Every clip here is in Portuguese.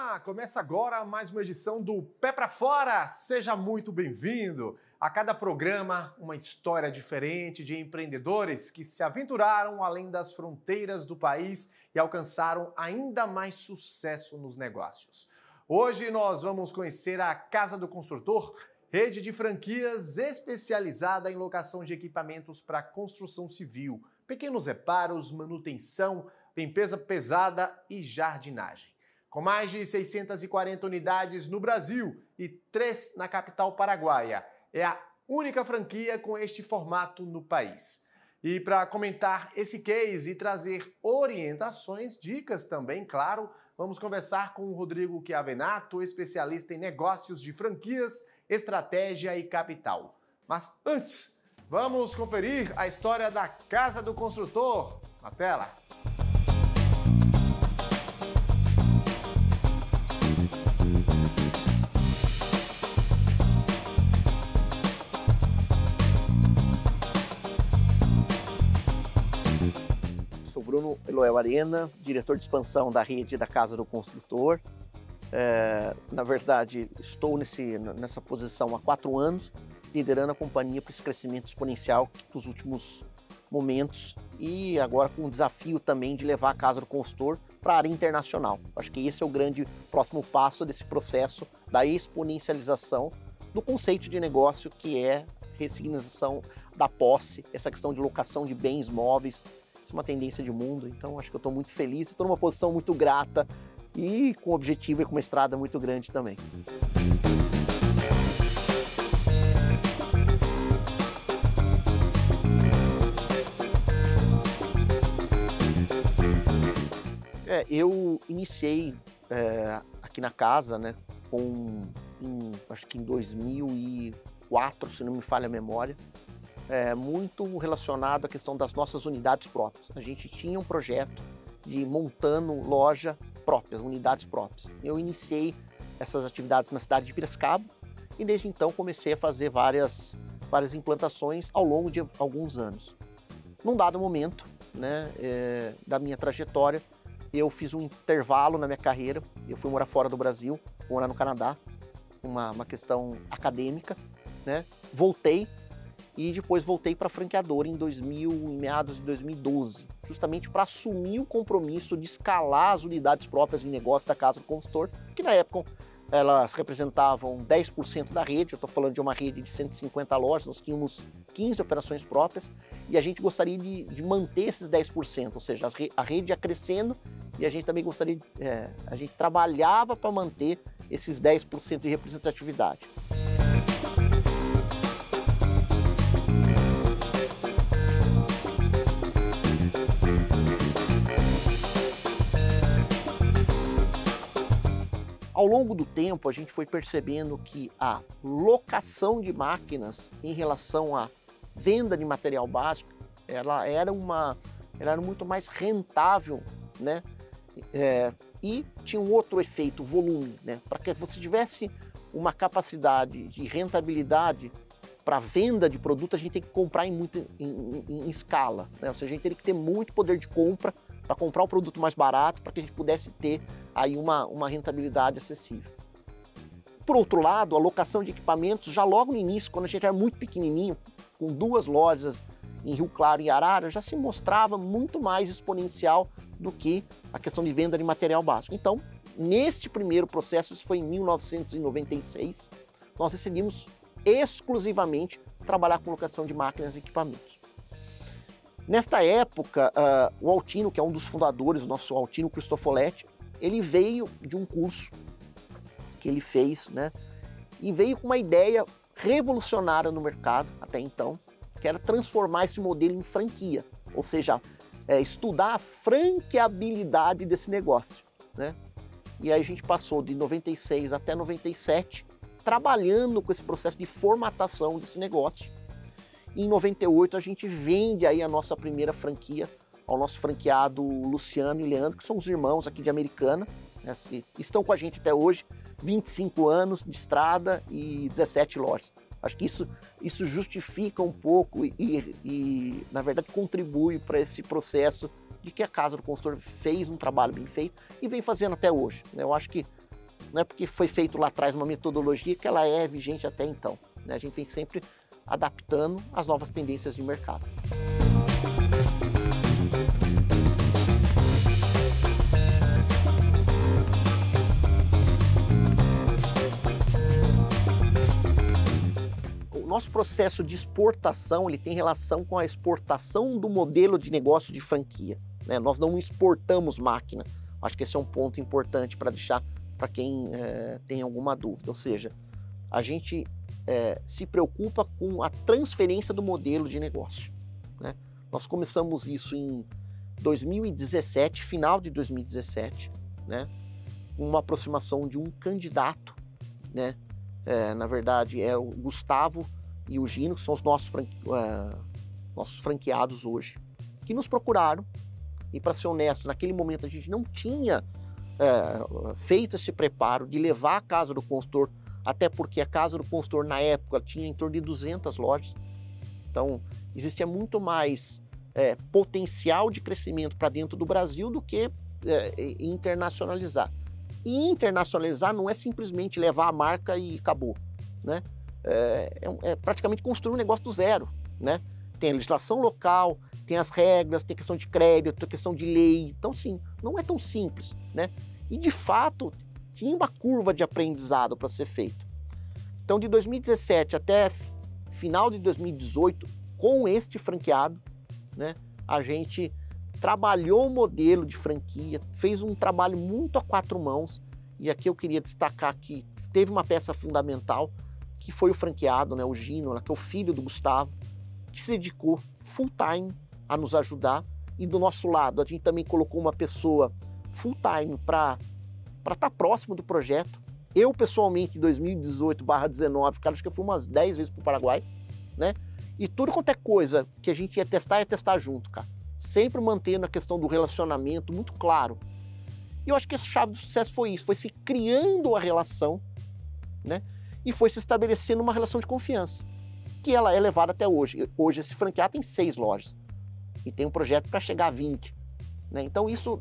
Olá, começa agora mais uma edição do Pé pra Fora. Seja muito bem-vindo. A cada programa, uma história diferente de empreendedores que se aventuraram além das fronteiras do país e alcançaram ainda mais sucesso nos negócios. Hoje nós vamos conhecer a Casa do Construtor, rede de franquias especializada em locação de equipamentos para construção civil, pequenos reparos, manutenção, limpeza pesada e jardinagem. Com mais de 640 unidades no Brasil e 3 na capital paraguaia, é a única franquia com este formato no país. E para comentar esse case e trazer orientações, dicas também, claro, vamos conversar com o Rodrigo Chiavenato, especialista em negócios de franquias, estratégia e capital. Mas antes, vamos conferir a história da Casa do Construtor. Na tela. Sou Bruno Eloel Arena, diretor de expansão da rede da Casa do Construtor. Na verdade, estou nessa posição há 4 anos, liderando a companhia para esse crescimento exponencial dos últimos momentos e agora com o desafio também de levar a Casa do Construtor para a área internacional. Acho que esse é o grande próximo passo desse processo da exponencialização do conceito de negócio, que é ressignificação da posse, essa questão de locação de bens móveis. Isso é uma tendência de mundo, então acho que eu estou muito feliz, estou numa posição muito grata e com um objetivo e com uma estrada muito grande também. Eu iniciei aqui na casa, né, acho que em 2004, se não me falha a memória, muito relacionado à questão das nossas unidades próprias. A gente tinha um projeto de montando loja própria, unidades próprias. Eu iniciei essas atividades na cidade de Piracicaba e desde então comecei a fazer várias implantações ao longo de alguns anos. Num dado momento, né, da minha trajetória, eu fiz um intervalo na minha carreira, eu fui morar fora do Brasil, morar no Canadá, uma questão acadêmica, né? Voltei e depois voltei para a franqueadora em meados de 2012, justamente para assumir o compromisso de escalar as unidades próprias de negócio da Casa do Construtor, que na época elas representavam 10% da rede. Eu estou falando de uma rede de 150 lojas, nós tínhamos 15 operações próprias e a gente gostaria de manter esses 10%, ou seja, a rede ia crescendo e a gente também gostaria, a gente trabalhava para manter esses 10% de representatividade. Ao longo do tempo, a gente foi percebendo que a locação de máquinas em relação à venda de material básico, ela era muito mais rentável, né? E tinha um outro efeito, volume, né? Para que você tivesse uma capacidade de rentabilidade para venda de produto, a gente tem que comprar em escala, né? Ou seja, a gente teria que ter muito poder de compra para comprar o produto mais barato, para que a gente pudesse ter aí uma rentabilidade acessível. Por outro lado, a locação de equipamentos, já logo no início, quando a gente era muito pequenininho, com 2 lojas em Rio Claro e Arara, já se mostrava muito mais exponencial do que a questão de venda de material básico. Então, neste primeiro processo, isso foi em 1996, nós decidimos exclusivamente trabalhar com locação de máquinas e equipamentos. Nesta época, o Altino, que é um dos fundadores, o nosso Altino Cristofoletti, ele veio de um curso que ele fez, né? E veio com uma ideia revolucionária no mercado até então, que era transformar esse modelo em franquia, ou seja, estudar a franqueabilidade desse negócio, né? E aí a gente passou de 96 até 97 trabalhando com esse processo de formatação desse negócio. Em 98 a gente vende aí a nossa primeira franquia ao nosso franqueado Luciano e Leandro, que são os irmãos aqui de Americana, né? Estão com a gente até hoje, 25 anos de estrada e 17 lojas. Acho que isso justifica um pouco e na verdade, contribui para esse processo de que a Casa do Construtor fez um trabalho bem feito e vem fazendo até hoje, né? Eu acho que não é porque foi feito lá atrás uma metodologia que ela é vigente até então, né? A gente vem sempre adaptando às novas tendências de mercado. O nosso processo de exportação, ele tem relação com a exportação do modelo de negócio de franquia, né? Nós não exportamos máquina. Acho que esse é um ponto importante para deixar para quem tem alguma dúvida. Ou seja, a gente se preocupa com a transferência do modelo de negócio, né? Nós começamos isso em 2017, final de 2017, né? Uma aproximação de um candidato, né? Na verdade, é o Gustavo e o Gino, que são os nossos franqueados hoje, que nos procuraram. E, para ser honesto, naquele momento a gente não tinha feito esse preparo de levar a Casa do Consultor, até porque a Casa do Consultor, na época, tinha em torno de 200 lojas. Então, existia muito mais potencial de crescimento para dentro do Brasil do que internacionalizar. E internacionalizar não é simplesmente levar a marca e acabou, né? É praticamente construir um negócio do zero, né? Tem a legislação local, tem as regras, tem questão de crédito, tem questão de lei. Então, sim, não é tão simples, né? E, de fato, tinha uma curva de aprendizado para ser feito. Então, de 2017 até final de 2018, com este franqueado, né, a gente trabalhou o modelo de franquia, fez um trabalho muito a quatro mãos, e aqui eu queria destacar que teve uma peça fundamental, que foi o franqueado, né, o Gino, que é o filho do Gustavo, que se dedicou full time a nos ajudar, e do nosso lado a gente também colocou uma pessoa full time para estar próximo do projeto. Eu, pessoalmente, em 2018/19, cara, acho que eu fui umas 10 vezes para o Paraguai, né? E tudo quanto é coisa que a gente ia testar junto, cara. Sempre mantendo a questão do relacionamento muito claro. E eu acho que a chave do sucesso foi isso, foi se criando a relação, né? E foi se estabelecendo uma relação de confiança, que ela é levada até hoje. Hoje esse franqueado tem 6 lojas e tem um projeto para chegar a 20, né? Então isso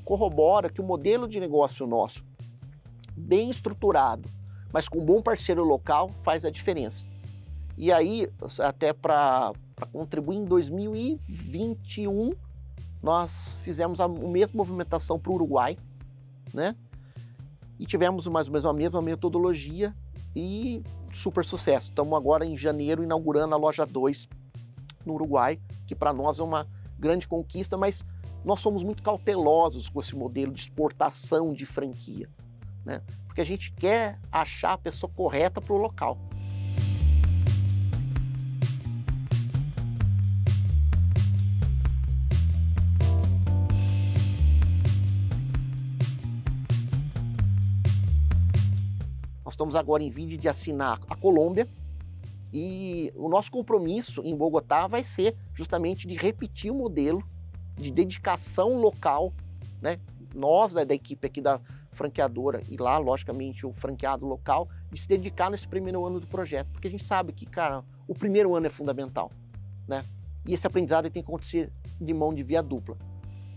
corrobora que o modelo de negócio nosso, bem estruturado, mas com um bom parceiro local, faz a diferença. E aí, até para contribuir, em 2021, nós fizemos a mesma movimentação para o Uruguai, né? E tivemos mais ou menos a mesma metodologia e super sucesso. Estamos agora em janeiro inaugurando a loja 2 no Uruguai, que para nós é uma grande conquista, mas nós somos muito cautelosos com esse modelo de exportação de franquia, né? Porque a gente quer achar a pessoa correta para o local. Nós estamos agora em vídeo de assinar a Colômbia, e o nosso compromisso em Bogotá vai ser justamente de repetir o modelo de dedicação local, né? Nós, da equipe aqui da franqueadora, e lá, logicamente, o franqueado local, de se dedicar nesse primeiro ano do projeto, porque a gente sabe que, cara, o primeiro ano é fundamental, né? E esse aprendizado tem que acontecer de mão de via dupla.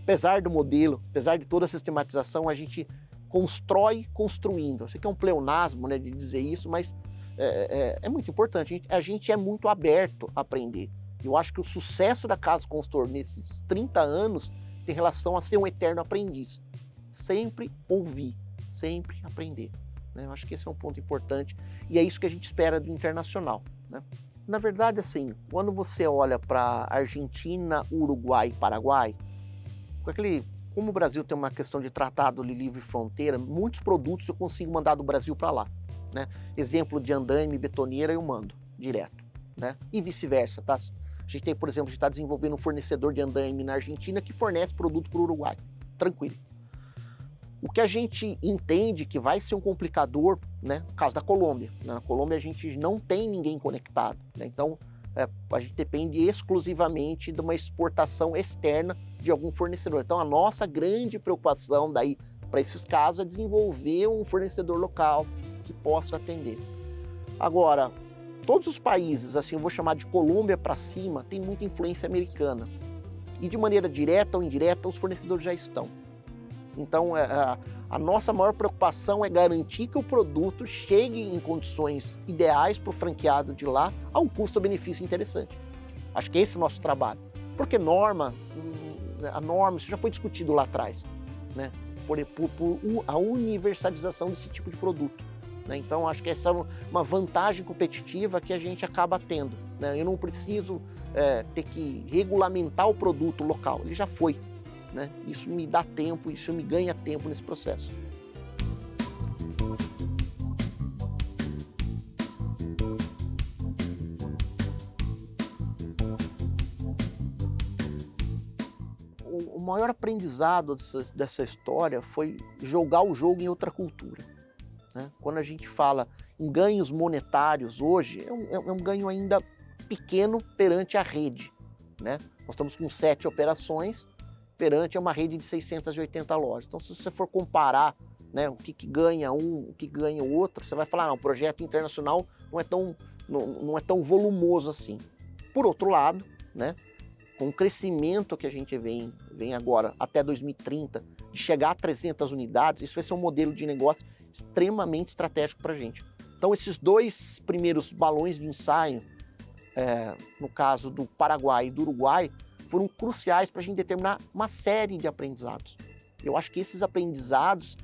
Apesar do modelo, apesar de toda a sistematização, a gente constrói construindo. Eu sei que é um pleonasmo, né, de dizer isso, mas é muito importante. A gente é muito aberto a aprender. Eu acho que o sucesso da Casa Consultor nesses 30 anos tem relação a ser um eterno aprendiz. Sempre ouvir, sempre aprender, né? Eu acho que esse é um ponto importante e é isso que a gente espera do internacional, né? Na verdade, assim, quando você olha para Argentina, Uruguai e Paraguai, como o Brasil tem uma questão de tratado de livre fronteira, muitos produtos eu consigo mandar do Brasil para lá, né? Exemplo de andaime, betoneira, eu mando direto, né? E vice-versa, tá? A gente tem, por exemplo, a gente está desenvolvendo um fornecedor de andaime na Argentina que fornece produto para o Uruguai, tranquilo. O que a gente entende que vai ser um complicador, né? No caso da Colômbia. Na Colômbia a gente não tem ninguém conectado, né? Então a gente depende exclusivamente de uma exportação externa de algum fornecedor. Então a nossa grande preocupação daí para esses casos é desenvolver um fornecedor local que possa atender. Agora, todos os países, assim, eu vou chamar de Colômbia para cima, tem muita influência americana. E de maneira direta ou indireta, os fornecedores já estão. Então, a nossa maior preocupação é garantir que o produto chegue em condições ideais para o franqueado de lá, a um custo-benefício interessante. Acho que esse é o nosso trabalho. Porque a norma, isso já foi discutido lá atrás, né? Por a universalização desse tipo de produto, né? Então, acho que essa é uma vantagem competitiva que a gente acaba tendo, né? Eu não preciso ter que regulamentar o produto local, ele já foi, né? Isso me dá tempo, isso me ganha tempo nesse processo. O maior aprendizado dessa história foi jogar o jogo em outra cultura, né? Quando a gente fala em ganhos monetários hoje, é um ganho ainda pequeno perante a rede, né? Nós estamos com 7 operações perante uma rede de 680 lojas. Então, se você for comparar, né, o que ganha um, o que ganha o outro, você vai falar, não, o projeto internacional não é tão volumoso assim. Por outro lado, né, com o crescimento que a gente vem agora até 2030, de chegar a 300 unidades, isso vai ser um modelo de negócio extremamente estratégico para a gente. Então, esses 2 primeiros balões de ensaio, no caso do Paraguai e do Uruguai, foram cruciais para a gente determinar uma série de aprendizados. Eu acho que esses aprendizados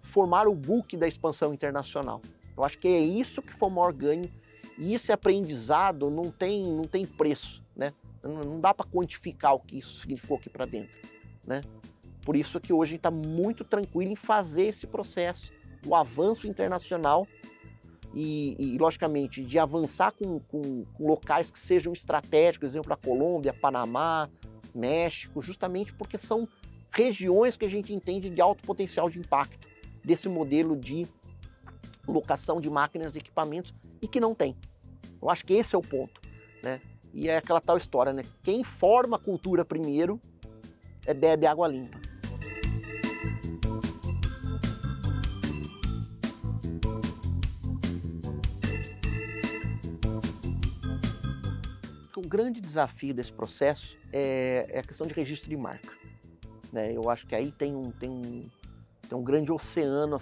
formaram o book da expansão internacional. Eu acho que é isso que foi o maior ganho, e esse aprendizado não tem preço, né? Não dá para quantificar o que isso significou aqui para dentro, né? Por isso que hoje a gente está muito tranquilo em fazer esse processo, o avanço internacional e logicamente, de avançar com locais que sejam estratégicos, exemplo, a Colômbia, Panamá, México, justamente porque são regiões que a gente entende de alto potencial de impacto desse modelo de locação de máquinas e equipamentos e que não tem. Eu acho que esse é o ponto, né? E é aquela tal história, né? Quem forma a cultura primeiro bebe água limpa. O grande desafio desse processo é a questão de registro de marca, né? Eu acho que aí tem um grande oceano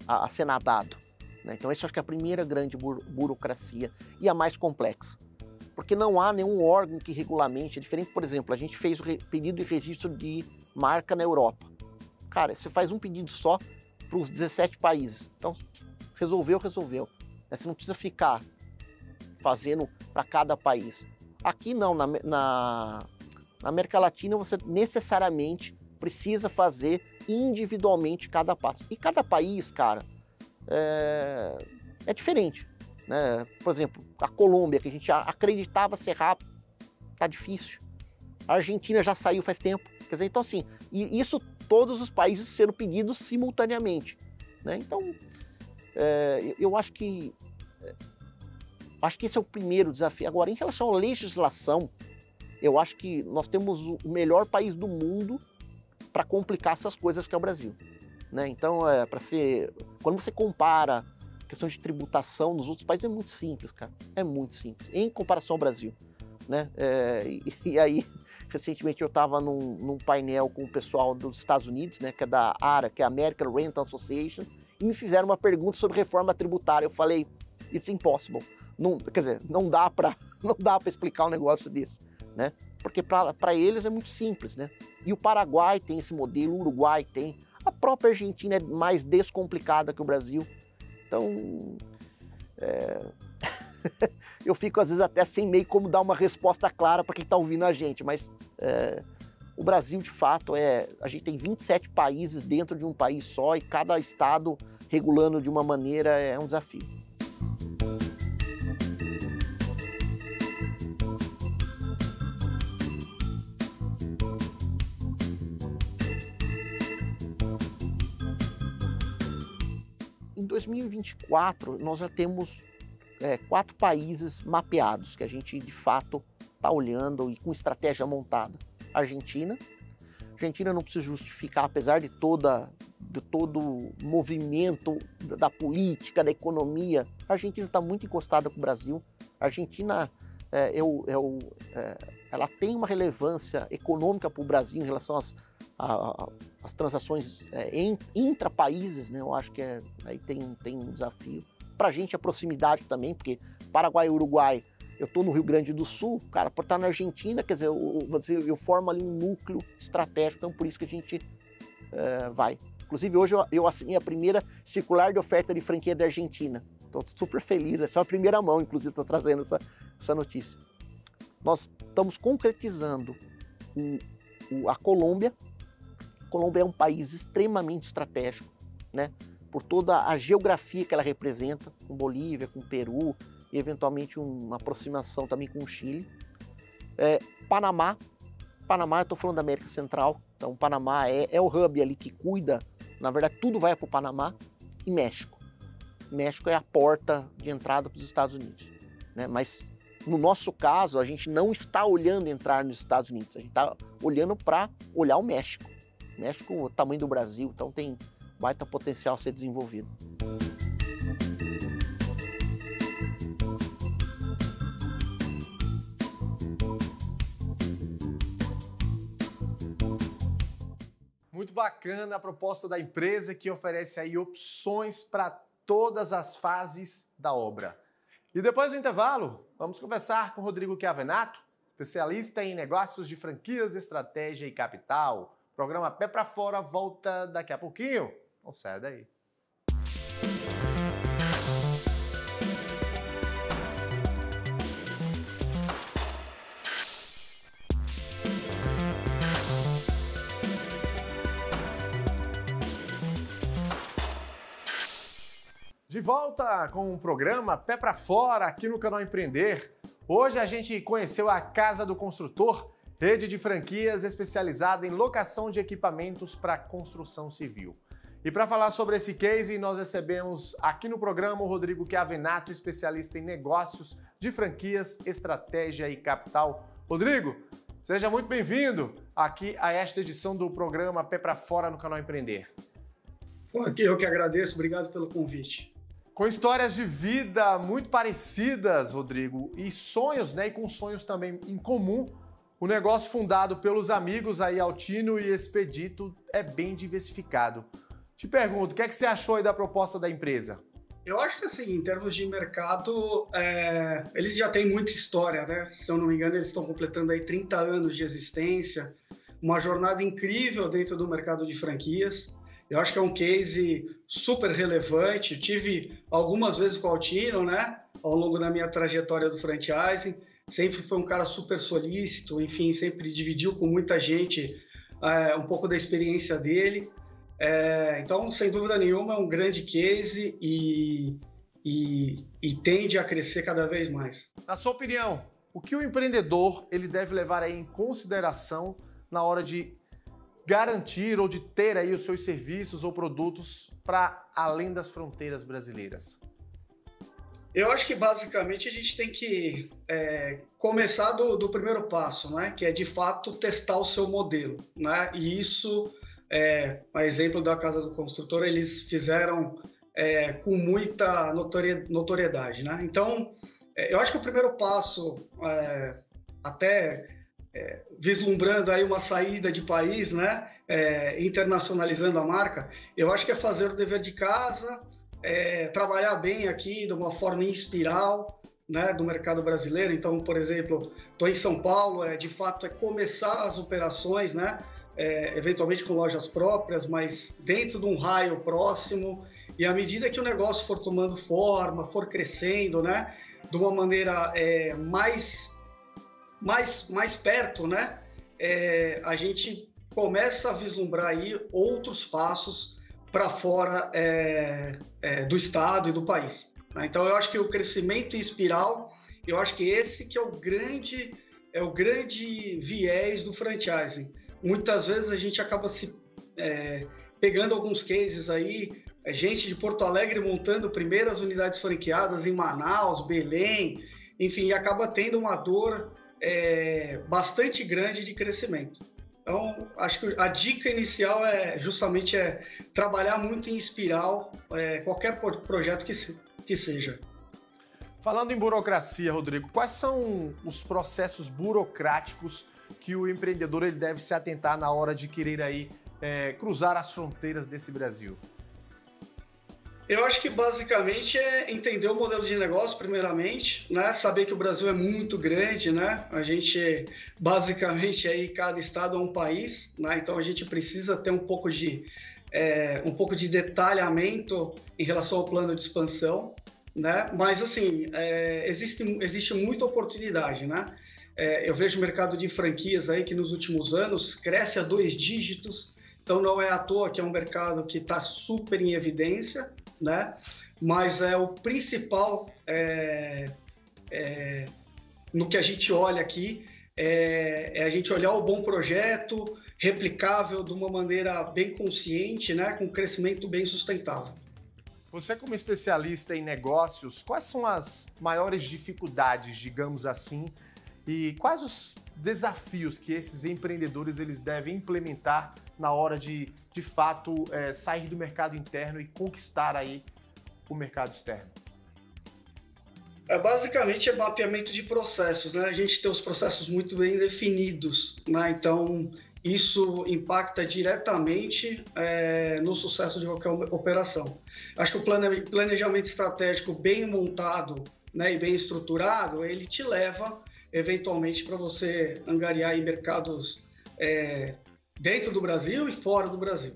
a ser nadado, né? Então essa acho que é a primeira grande burocracia e a mais complexa, porque não há nenhum órgão que regulamente, é diferente, por exemplo, a gente fez o pedido de registro de marca na Europa. Cara, você faz um pedido só para os 17 países, então resolveu. Você não precisa ficar fazendo para cada país. Aqui não, na América Latina você necessariamente precisa fazer individualmente cada passo. E cada país, cara, é diferente, né? Por exemplo, a Colômbia, que a gente acreditava ser rápido, tá difícil. A Argentina já saiu faz tempo. Quer dizer, então assim, e isso todos os países sendo pedidos simultaneamente, né? Então, eu acho que esse é o primeiro desafio. Agora, em relação à legislação, eu acho que nós temos o melhor país do mundo para complicar essas coisas, que é o Brasil, né? Então, quando você compara a questão de tributação nos outros países, é muito simples, cara. É muito simples, em comparação ao Brasil, né? E aí, recentemente eu estava num painel com o pessoal dos Estados Unidos, né, que é da ARA, que é a American Rental Association, e me fizeram uma pergunta sobre reforma tributária. Eu falei, it's impossible. Não, quer dizer, não dá para explicar um negócio desse, né? Porque para eles é muito simples, né? E o Paraguai tem esse modelo, o Uruguai tem, a própria Argentina é mais descomplicada que o Brasil. Então, eu fico às vezes até sem meio como dar uma resposta clara para quem está ouvindo a gente, mas o Brasil, de fato, a gente tem 27 países dentro de um país só e cada estado regulando de uma maneira é um desafio. Em 2024, nós já temos 4 países mapeados, que a gente, de fato, está olhando e com estratégia montada. Argentina. Argentina não precisa justificar, apesar de todo o movimento da política, da economia, a Argentina está muito encostada com o Brasil. A Argentina é ela tem uma relevância econômica para o Brasil em relação às transações intra-países, né? Eu acho que aí tem um desafio. Para a gente, a proximidade também, porque Paraguai e Uruguai, eu estou no Rio Grande do Sul, cara, por estar na Argentina, quer dizer, eu formo ali um núcleo estratégico, então por isso que a gente vai. Inclusive, hoje eu assinei a primeira circular de oferta de franquia da Argentina. Estou super feliz, essa é a primeira mão, inclusive, estou trazendo essa notícia. Nós estamos concretizando a Colômbia. A Colômbia é um país extremamente estratégico, né? Por toda a geografia que ela representa, com Bolívia, com Peru, e eventualmente uma aproximação também com o Chile. Panamá, eu estou falando da América Central, então o Panamá é o hub ali que cuida, na verdade tudo vai para o Panamá, e México. México é a porta de entrada para os Estados Unidos, né? Mas no nosso caso, a gente não está olhando entrar nos Estados Unidos, a gente está olhando para olhar o México. O México é o tamanho do Brasil, então tem baita potencial a ser desenvolvido. Muito bacana a proposta da empresa que oferece aí opções para todas as fases da obra. E depois do intervalo, vamos conversar com o Rodrigo Chiavenato, especialista em negócios de franquias, estratégia e capital. O programa Pé para Fora volta daqui a pouquinho. Não sai daí. De volta com o programa Pé para Fora aqui no Canal Empreender. Hoje a gente conheceu a Casa do Construtor, rede de franquias especializada em locação de equipamentos para construção civil. E para falar sobre esse case, nós recebemos aqui no programa o Rodrigo Chiavenato, especialista em negócios de franquias, estratégia e capital. Rodrigo, seja muito bem-vindo aqui a esta edição do programa Pé para Fora no Canal Empreender. Eu que agradeço, obrigado pelo convite. Com histórias de vida muito parecidas, Rodrigo, e sonhos, né? E com sonhos também em comum, o negócio fundado pelos amigos aí, Altino e Expedito, é bem diversificado. Te pergunto, o que é que você achou aí da proposta da empresa? Eu acho que, assim, em termos de mercado, eles já têm muita história, né? Se eu não me engano, eles estão completando aí 30 anos de existência, uma jornada incrível dentro do mercado de franquias. Eu acho que é um case super relevante. Eu tive algumas vezes com o Altino, né? Ao longo da minha trajetória do franchising. Sempre foi um cara super solícito, enfim, sempre dividiu com muita gente um pouco da experiência dele. Então, sem dúvida nenhuma, é um grande case e tende a crescer cada vez mais. Na sua opinião, o que o empreendedor ele deve levar aí em consideração na hora de garantir ou de ter aí os seus serviços ou produtos para além das fronteiras brasileiras? Eu acho que basicamente a gente tem que começar do primeiro passo, né? Que é de fato testar o seu modelo, né? E isso, a exemplo da Casa do Construtor, eles fizeram com muita notoriedade, né? Então, eu acho que o primeiro passo, vislumbrando aí uma saída de país, né? Internacionalizando a marca, eu acho que é fazer o dever de casa, trabalhar bem aqui de uma forma em espiral, né, do mercado brasileiro. Então, por exemplo, estou em São Paulo, de fato começar as operações, né, eventualmente com lojas próprias, mas dentro de um raio próximo, e à medida que o negócio for tomando forma, for crescendo, né, de uma maneira mais perto, né, a gente começa a vislumbrar aí outros passos para fora do estado e do país. Então, eu acho que o crescimento em espiral, eu acho que esse que é o grande viés do franchising. Muitas vezes a gente acaba pegando alguns cases aí, gente de Porto Alegre montando primeiras unidades franqueadas em Manaus, Belém, enfim, e acaba tendo uma dor bastante grande de crescimento. Então, acho que a dica inicial é justamente trabalhar muito em espiral, qualquer projeto que seja. Falando em burocracia, Rodrigo, quais são os processos burocráticos que o empreendedor ele deve se atentar na hora de querer aí, cruzar as fronteiras desse Brasil? Eu acho que basicamente é entender o modelo de negócio, primeiramente, né? Saber que o Brasil é muito grande, né? A gente, basicamente, aí cada estado é um país, né? Então a gente precisa ter um pouco de detalhamento em relação ao plano de expansão, né? Mas, assim, existe muita oportunidade, né? Eu vejo o mercado de franquias aí que nos últimos anos cresce a 2 dígitos, então não é à toa que é um mercado que está super em evidência, né? Mas o principal no que a gente olha aqui é a gente olhar o bom projeto, replicável de uma maneira bem consciente, né? Com crescimento bem sustentável. Você, como especialista em negócios, quais são as maiores dificuldades, digamos assim, e quais os desafios que esses empreendedores eles devem implementar na hora de fato, sair do mercado interno e conquistar aí o mercado externo? Basicamente é mapeamento de processos, né? A gente tem os processos muito bem definidos, né? Então isso impacta diretamente no sucesso de qualquer operação. Acho que o planejamento estratégico bem montado, né, e bem estruturado, ele te leva eventualmente para você angariar em mercados dentro do Brasil e fora do Brasil.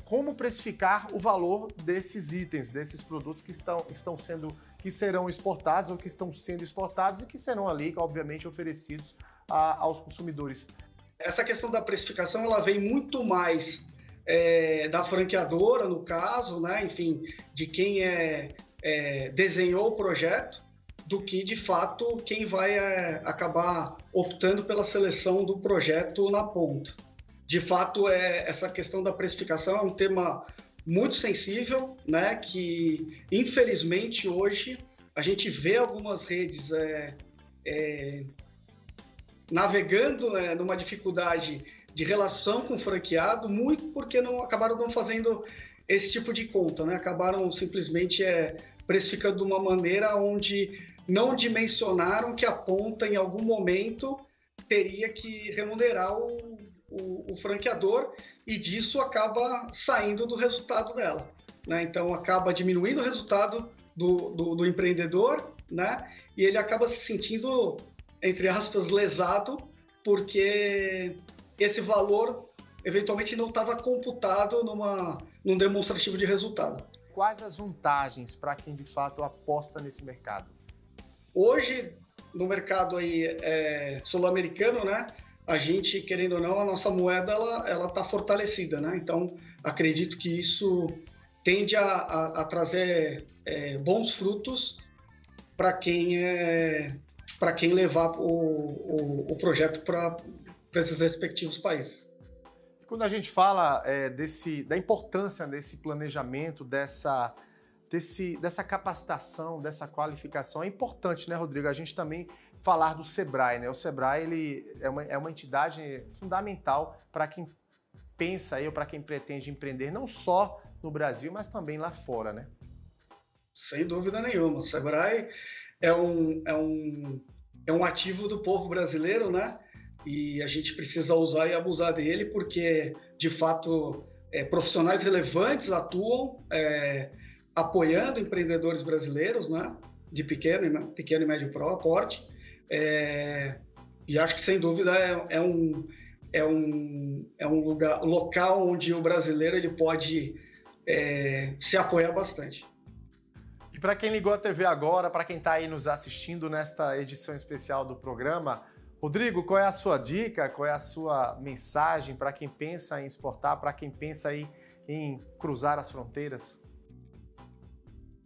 Como precificar o valor desses itens, desses produtos que serão exportados ou que estão sendo exportados e que serão ali, obviamente, oferecidos aos consumidores? Essa questão da precificação, ela vem muito mais da franqueadora, no caso, né? Enfim, de quem desenhou o projeto, do que, de fato, quem vai acabar optando pela seleção do projeto na ponta. De fato, essa questão da precificação é um tema muito sensível, né? Que, infelizmente, hoje a gente vê algumas redes navegando numa dificuldade de relação com o franqueado, muito porque acabaram não fazendo esse tipo de conta, né? Acabaram simplesmente precificando de uma maneira onde não dimensionaram que a ponta, em algum momento, teria que remunerar o franqueador e disso acaba saindo do resultado dela, né? Então acaba diminuindo o resultado do empreendedor, né? E ele acaba se sentindo, entre aspas, lesado, porque esse valor eventualmente não estava computado num demonstrativo de resultado. Quais as vantagens para quem de fato aposta nesse mercado? Hoje, no mercado aí, sul-americano, né? A gente, querendo ou não, a nossa moeda ela está fortalecida, né? Então, acredito que isso tende a trazer bons frutos para quem levar o projeto para esses respectivos países. Quando a gente fala da importância desse planejamento, dessa capacitação, dessa qualificação, é importante, né, Rodrigo? A gente também falar do Sebrae, né? O Sebrae ele é uma entidade fundamental para quem pensa aí, ou para quem pretende empreender, não só no Brasil, mas também lá fora, né? Sem dúvida nenhuma. O Sebrae é um ativo do povo brasileiro, né? E a gente precisa usar e abusar dele, porque, de fato, profissionais relevantes atuam apoiando empreendedores brasileiros, né? De pequeno e médio porte. E acho que, sem dúvida, é um local onde o brasileiro ele pode se apoiar bastante. E para quem ligou a TV agora, para quem está aí nos assistindo nesta edição especial do programa, Rodrigo, qual é a sua dica, qual é a sua mensagem para quem pensa em exportar, para quem pensa aí em cruzar as fronteiras?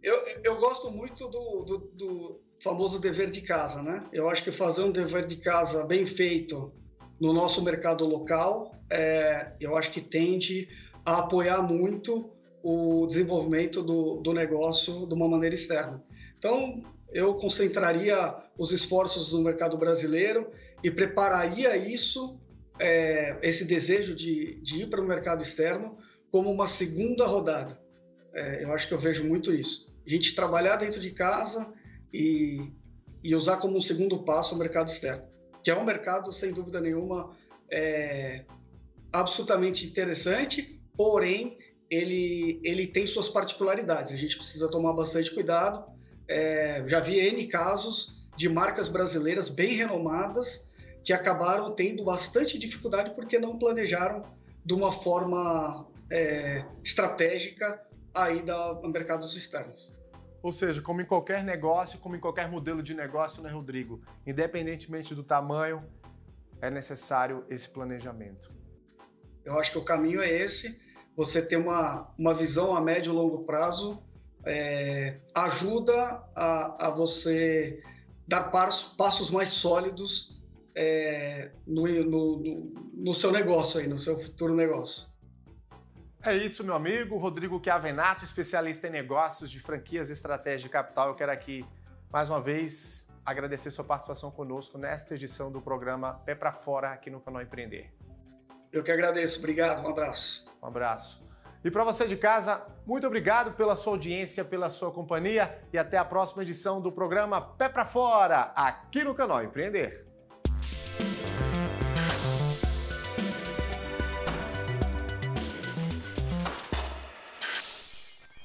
Eu gosto muito do famoso dever de casa, né? Eu acho que fazer um dever de casa bem feito no nosso mercado local, eu acho que tende a apoiar muito o desenvolvimento do negócio de uma maneira externa. Então, eu concentraria os esforços no mercado brasileiro e prepararia esse desejo de ir para o mercado externo, como uma segunda rodada. Eu acho que eu vejo muito isso. A gente trabalhar dentro de casa e usar como um segundo passo o mercado externo, que é um mercado, sem dúvida nenhuma, absolutamente interessante, porém, ele tem suas particularidades. A gente precisa tomar bastante cuidado. Já vi N casos de marcas brasileiras bem renomadas que acabaram tendo bastante dificuldade porque não planejaram de uma forma estratégica a ida a mercados externos. Ou seja, como em qualquer negócio, como em qualquer modelo de negócio, né, Rodrigo? Independentemente do tamanho, é necessário esse planejamento. Eu acho que o caminho é esse. Você ter uma visão a médio e longo prazo ajuda a você dar passos mais sólidos no seu negócio, aí, no seu futuro negócio. É isso, meu amigo. Rodrigo Chiavenato, especialista em negócios de franquias e estratégia de capital. Eu quero aqui, mais uma vez, agradecer sua participação conosco nesta edição do programa Pé para Fora aqui no canal Empreender. Eu que agradeço. Obrigado. Um abraço. Um abraço. E para você de casa, muito obrigado pela sua audiência, pela sua companhia e até a próxima edição do programa Pé para Fora, aqui no canal Empreender.